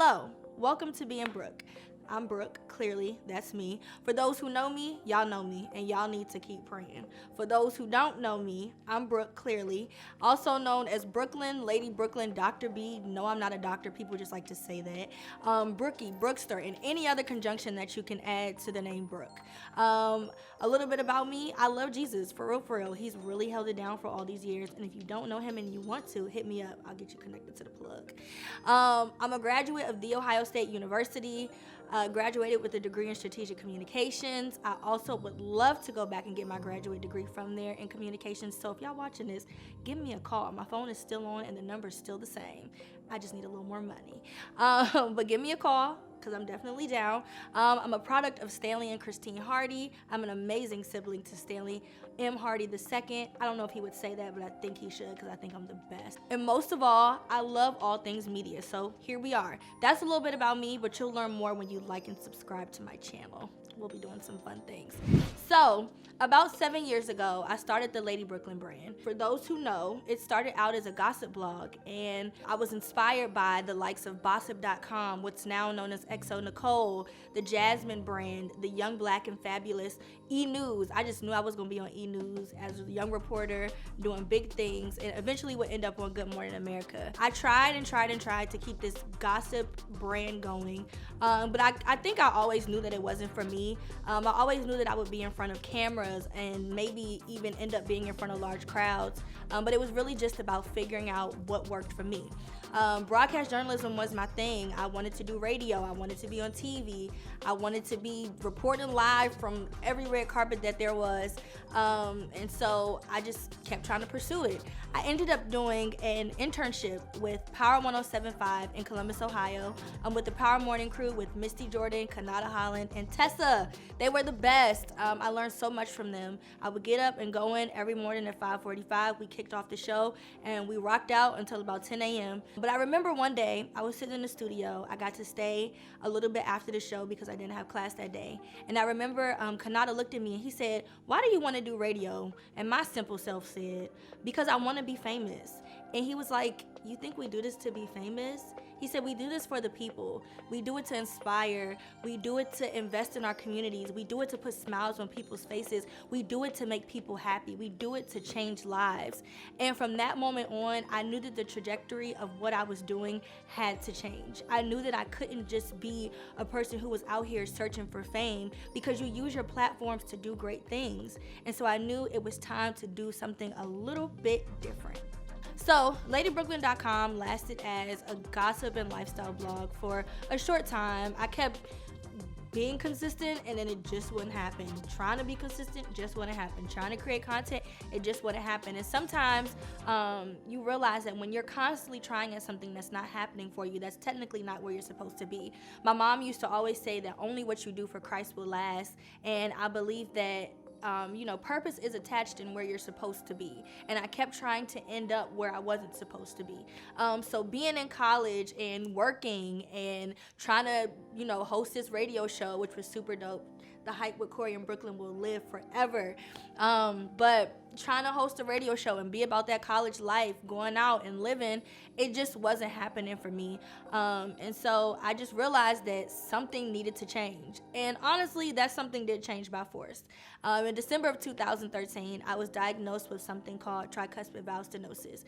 Hello, welcome to Being Brooke. I'm Brooke, clearly, that's me. For those who know me, and y'all need to keep praying. For those who don't know me, I'm Brooke, clearly, also known as Brooklyn, Lady Brooklyn, Dr. B. No, I'm not a doctor, people just like to say that. Brookie, Brookster, and any other conjunction that you can add to the name Brooke. A little bit about me, I love Jesus, for real. He's really held it down for all these years, and if you don't know him and you want to, hit me up, I'll get you connected to the plug. I'm a graduate of The Ohio State University. Graduated with a degree in strategic communications. I also would love to go back and get my graduate degree from there in communications. So if y'all watching this, give me a call. My phone is still on and the number is still the same. I just need a little more money. But give me a call, because I'm definitely down. I'm a product of Stanley and Christine Hardy. I'm an amazing sibling to Stanley M. Hardy II. I don't know if he would say that, but I think he should, because I think I'm the best. And most of all, I love all things media, so here we are. That's a little bit about me, but you'll learn more when you like and subscribe to my channel. We'll be doing some fun things. So, about 7 years ago, I started the Lady Brooklyn brand. For those who know, it started out as a gossip blog, and I was inspired by the likes of Bossip.com, what's now known as XO Nicole, the Jasmine brand, the Young Black and Fabulous, E-News. I just knew I was gonna be on E-News as a young reporter, doing big things, and eventually would end up on Good Morning America. I tried to keep this gossip brand going, but I think I always knew that it wasn't for me. I always knew that I would be in front of cameras and maybe even end up being in front of large crowds, but it was really just about figuring out what worked for me. Broadcast journalism was my thing. I wanted to do radio. I wanted to be on TV. I wanted to be reporting live from every red carpet that there was, and so I just kept trying to pursue it. I ended up doing an internship with Power 107.5 in Columbus, Ohio, with the Power Morning Crew with Misty Jordan, Kanata Holland, and Tessa. They were the best. I learned so much from them. I would get up and go in every morning at 5:45. We kicked off the show, and we rocked out until about 10 a.m. But I remember one day, I was sitting in the studio. I got to stay a little bit after the show because I didn't have class that day. And I remember Kanata looked at me and he said, "Why do you want to do radio?" And my simple self said, "Because I want to be famous." And he was like, "You think we do this to be famous?" He said, "We do this for the people. We do it to inspire. We do it to invest in our communities. We do it to put smiles on people's faces. We do it to make people happy. We do it to change lives." And from that moment on, I knew that the trajectory of what I was doing had to change. I knew that I couldn't just be a person who was out here searching for fame, because you use your platforms to do great things. And so I knew it was time to do something a little bit different. So, LadyBrooklyn.com lasted as a gossip and lifestyle blog for a short time. I kept being consistent, and then it just wouldn't happen. Trying to be consistent just wouldn't happen. Trying to create content, it just wouldn't happen. And sometimes you realize that when you're constantly trying at something that's not happening for you, that's technically not where you're supposed to be. My mom used to always say that only what you do for Christ will last, and I believe that purpose is attached in where you're supposed to be. And I kept trying to end up where I wasn't supposed to be. So being in college and working and trying to, host this radio show, which was super dope. The Hype with Corey and Brooklyn will live forever. But trying to host a radio show and be about that college life, going out and living, it just wasn't happening for me. And so I just realized that something needed to change. And honestly, that something did change by force. In December of 2013, I was diagnosed with something called tricuspid valve stenosis.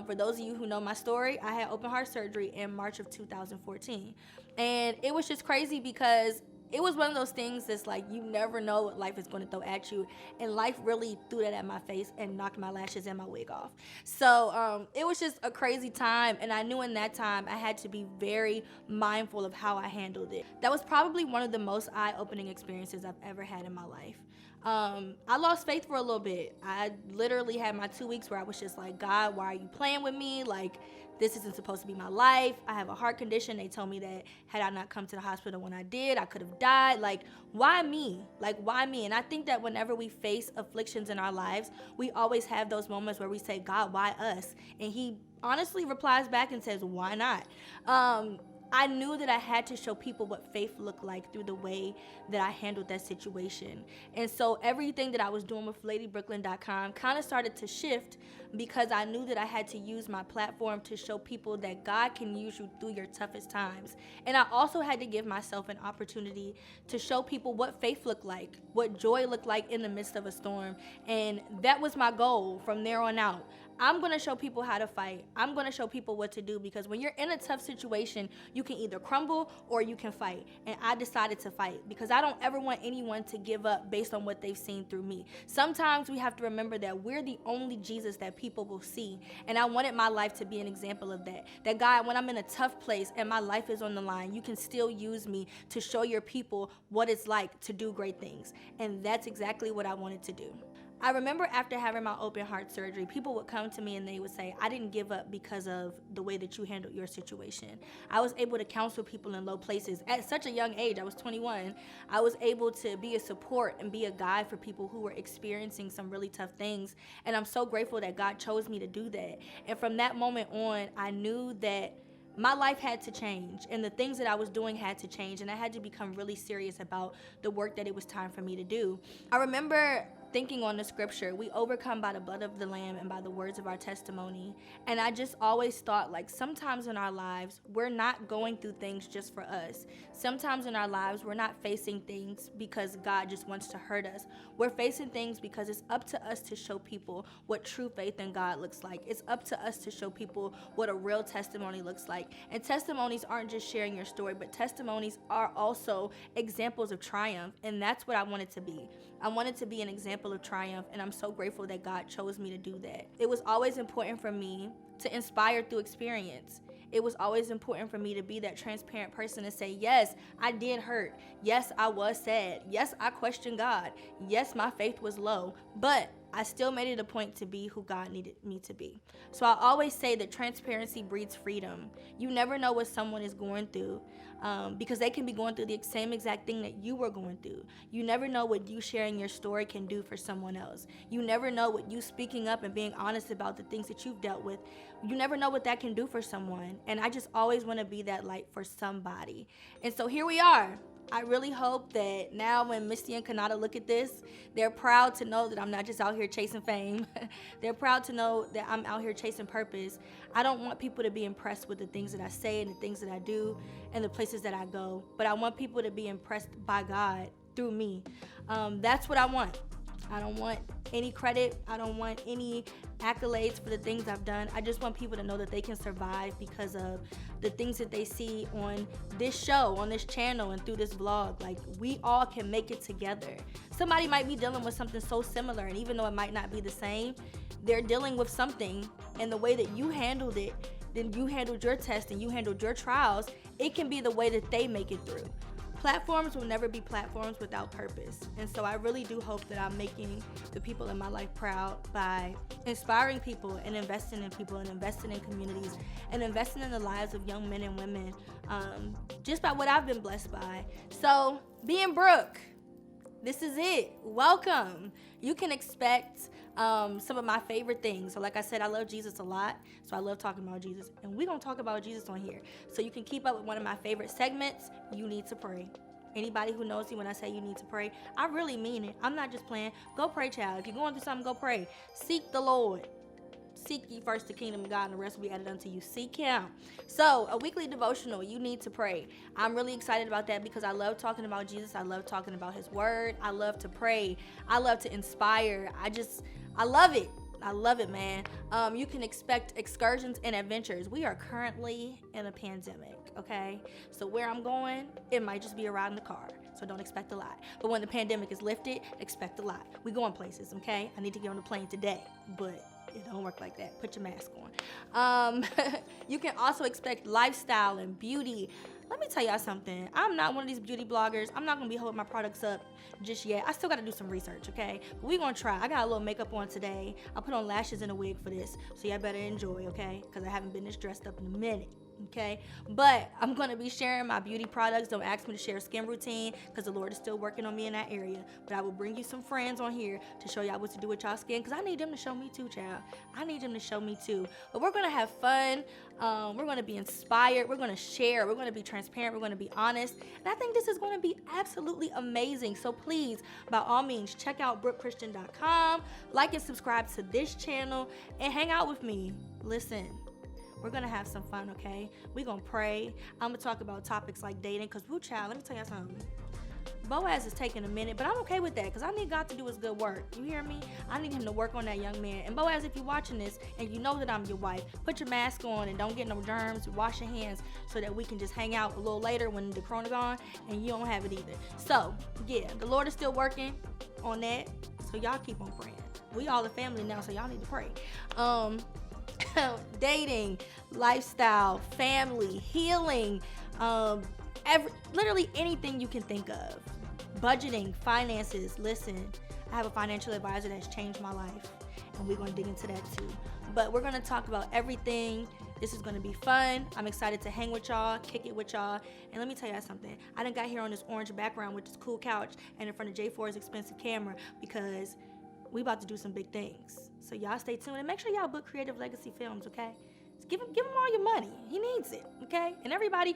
For those of you who know my story, I had open heart surgery in March of 2014. And it was just crazy because it was one of those things that's like, you never know what life is going to throw at you. And life really threw that at my face and knocked my lashes and my wig off. So it was just a crazy time. And I knew in that time I had to be very mindful of how I handled it. That was probably one of the most eye-opening experiences I've ever had in my life. I lost faith for a little bit. I literally had my 2 weeks where I was just like, "God, why are you playing with me? Like, this isn't supposed to be my life. I have a heart condition. They told me that had I not come to the hospital when I did, I could have died. Like, why me? Like, why me?" And I think that whenever we face afflictions in our lives, we always have those moments where we say, "God, why us?" And he honestly replies back and says, "Why not?" I knew that I had to show people what faith looked like through the way that I handled that situation. And so everything that I was doing with LadyBrooklyn.com kind of started to shift because I knew that I had to use my platform to show people that God can use you through your toughest times. And I also had to give myself an opportunity to show people what faith looked like, what joy looked like in the midst of a storm. And that was my goal from there on out. I'm going to show people how to fight. I'm going to show people what to do, because when you're in a tough situation, you can either crumble or you can fight. And I decided to fight because I don't ever want anyone to give up based on what they've seen through me. Sometimes we have to remember that we're the only Jesus that people will see. And I wanted my life to be an example of that. That God, when I'm in a tough place and my life is on the line, you can still use me to show your people what it's like to do great things. And that's exactly what I wanted to do. I remember after having my open heart surgery, people would come to me and they would say, I didn't give up because of the way that you handled your situation. I was able to counsel people in low places. At such a young age, I was 21, I was able to be a support and be a guide for people who were experiencing some really tough things. And I'm so grateful that God chose me to do that. And from that moment on, I knew that my life had to change and the things that I was doing had to change, and I had to become really serious about the work that it was time for me to do. I remember thinking on the scripture, we overcome by the blood of the Lamb and by the words of our testimony. And I just always thought, like, sometimes in our lives, we're not going through things just for us. Sometimes in our lives, we're not facing things because God just wants to hurt us. We're facing things because it's up to us to show people what true faith in God looks like. It's up to us to show people what a real testimony looks like. And testimonies aren't just sharing your story, but testimonies are also examples of triumph. And that's what I wanted to be. I wanted to be an example of triumph, and I'm so grateful that God chose me to do that. It was always important for me to inspire through experience. It was always important for me to be that transparent person to say, yes, I did hurt. Yes, I was sad. Yes, I questioned God. Yes, my faith was low, but I still made it a point to be who God needed me to be. So I always say that transparency breeds freedom. You never know what someone is going through because they can be going through the same exact thing that you were going through. You never know what you sharing your story can do for someone else. You never know what you speaking up and being honest about the things that you've dealt with. You never know what that can do for someone. And I just always want to be that light for somebody. And so here we are. I really hope that now when Misty and Kanata look at this, they're proud to know that I'm not just out here chasing fame. They're proud to know that I'm out here chasing purpose. I don't want people to be impressed with the things that I say and the things that I do and the places that I go, but I want people to be impressed by God through me. That's what I want. I don't want any credit. I don't want any accolades for the things I've done. I just want people to know that they can survive because of the things that they see on this show, on this channel, and through this vlog. Like, we all can make it together. Somebody might be dealing with something so similar, and even though it might not be the same, they're dealing with something, and the way that you handled it, then you handled your test and you handled your trials, it can be the way that they make it through. Platforms will never be platforms without purpose. And so I really do hope that I'm making the people in my life proud by inspiring people and investing in people and investing in communities and investing in the lives of young men and women just by what I've been blessed by. So being Brooke, this is it. Welcome. You can expect some of my favorite things. So like I said, I love Jesus a lot. So I love talking about Jesus. And we're going to talk about Jesus on here. So you can keep up with one of my favorite segments, You Need to Pray. Anybody who knows me, when I say you need to pray, I really mean it. I'm not just playing. Go pray, child. If you're going through something, go pray. Seek the Lord. Seek ye first the kingdom of God, and the rest will be added unto you. Seek him. So a weekly devotional, You Need to Pray. I'm really excited about that because I love talking about Jesus. I love talking about his word. I love to pray. I love to inspire. I love it. I love it, man. You can expect excursions and adventures. We are currently in a pandemic, okay? So where I'm going, it might just be a ride in the car. So don't expect a lot. But when the pandemic is lifted, expect a lot. We going places, okay? I need to get on the plane today, but it don't work like that. Put your mask on. You can also expect lifestyle and beauty. Let me tell y'all something. I'm not one of these beauty bloggers. I'm not going to be holding my products up just yet. I still got to do some research, okay? But we're going to try. I got a little makeup on today. I put on lashes and a wig for this. So y'all better enjoy, okay? Because I haven't been this dressed up in a minute. Okay, but I'm going to be sharing my beauty products. Don't ask me to share skin routine because the Lord is still working on me in that area. But I will bring you some friends on here to show y'all what to do with y'all skin, because I need them to show me too, child. I need them to show me too. But we're going to have fun. We're going to be inspired. We're going to share. We're going to be transparent. We're going to be honest. And I think this is going to be absolutely amazing. So please, by all means, check out brookechristian.com, like and subscribe to this channel, and hang out with me. Listen. We're going to have some fun, okay? We're going to pray. I'm going to talk about topics like dating, because, woo, child, let me tell you something. Boaz is taking a minute, but I'm okay with that, because I need God to do his good work. You hear me? I need him to work on that young man. And Boaz, if you're watching this and you know that I'm your wife, put your mask on and don't get no germs. Wash your hands so that we can just hang out a little later when the corona gone and you don't have it either. So, yeah, the Lord is still working on that, so y'all keep on praying. We all a family now, so y'all need to pray. Dating, lifestyle, family, healing, literally anything you can think of. Budgeting, finances. Listen, I have a financial advisor that's changed my life, and we're going to dig into that too. But we're going to talk about everything. This is going to be fun. I'm excited to hang with y'all, kick it with y'all. And let me tell y'all something. I done got here on this orange background with this cool couch and in front of J4's expensive camera, because we about to do some big things. So y'all stay tuned and make sure y'all book Creative Legacy Films, okay? Just give him all your money. He needs it, okay? And everybody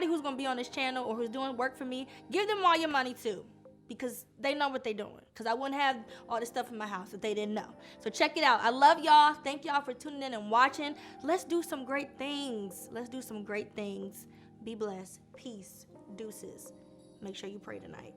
who's gonna be on this channel or who's doing work for me, give them all your money too, because they know what they're doing. Because I wouldn't have all this stuff in my house if they didn't know. So check it out. I love y'all. Thank y'all for tuning in and watching. Let's do some great things. Let's do some great things. Be blessed. Peace. Deuces. Make sure you pray tonight.